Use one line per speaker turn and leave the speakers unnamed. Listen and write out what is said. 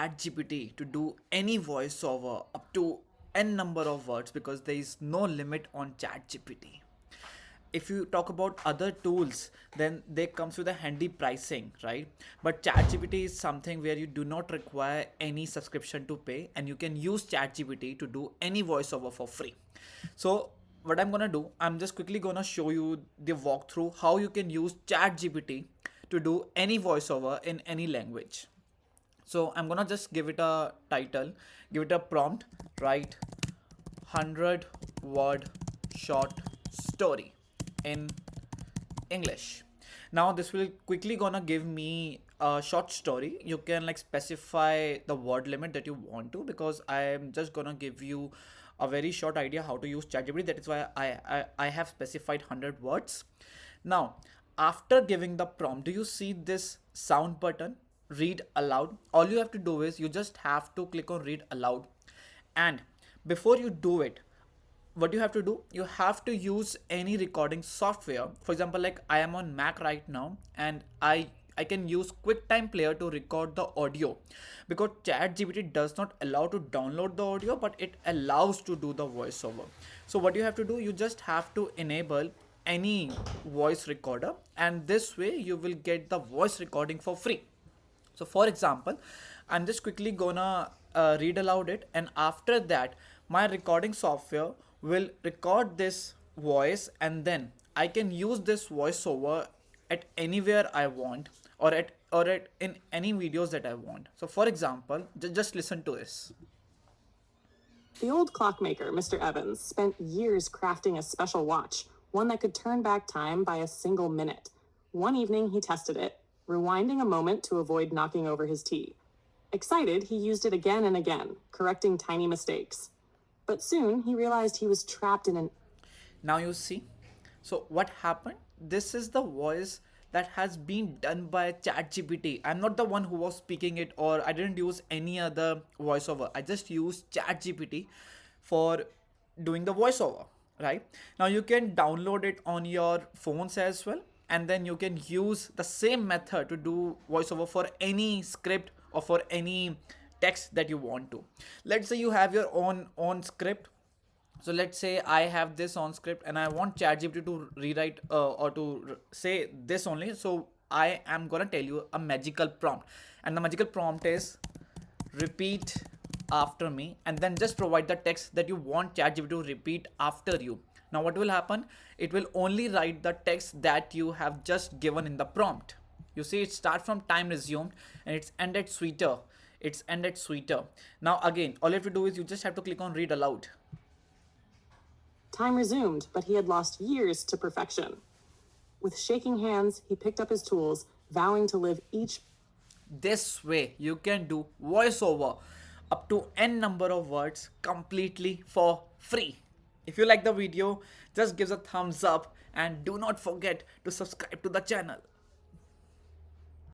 ChatGPT to do any voiceover up to n number of words because there is no limit on ChatGPT. If you talk about other tools, then they comes with a handy pricing, right? But ChatGPT is something where you do not require any subscription to pay, and you can use ChatGPT to do any voiceover for free. So what I'm gonna do, I'm just quickly gonna show you the walkthrough how you can use ChatGPT to do any voiceover in any language. So I'm gonna just give it a title, give it a prompt, write 100-word short story in English. Now this will quickly gonna give me a short story. You can like specify the word limit that you want to, because I am just gonna give you a very short idea how to use ChatGPT. That is why I have specified 100 words. Now, after giving the prompt, do you see this sound button? Read aloud. All you have to do is you just have to click on read aloud. And before you do it, what you have to do, you have to use any recording software. For example, like I am on Mac right now, and I can use QuickTime Player to record the audio, because ChatGPT does not allow to download the audio, but it allows to do the voiceover. So what you have to do, you just have to enable any voice recorder, and this way you will get the voice recording for free. So for example, I'm just quickly gonna read aloud it, and after that my recording software will record this voice, and then I can use this voiceover at anywhere I want, or at in any videos that I want. So for example, just listen to this.
The old clockmaker, Mr. Evans, spent years crafting a special watch, one that could turn back time by a single minute. One evening, he tested it, rewinding a moment to avoid knocking over his tea. Excited, he used it again and again, correcting tiny mistakes. But soon, he realized he was trapped in an
Now you see. So what happened? This is the voice that has been done by ChatGPT. I'm not the one who was speaking it, or I didn't use any other voiceover. I just used ChatGPT for doing the voiceover, right? Now you can download it on your phones as well, and then you can use the same method to do voiceover for any script or for any text that you want to. Let's say you have your own script. So let's say I have this on script and I want ChatGPT to rewrite or to say this only. So I am gonna tell you a magical prompt, and the magical prompt is repeat after me, and then just provide the text that you want ChatGPT to repeat after you. Now what will happen? It will only write the text that you have just given in the prompt. You see, it starts from time resumed and it's ended sweeter. It's ended sweeter. Now again, all you have to do is you just have to click on read aloud.
time resumed, but he had lost years to perfection. With shaking hands, he picked up his tools, vowing to live each
This way you can do voiceover up to n number of words completely for free. If you like the video, just give a thumbs up and do not forget to subscribe to the channel.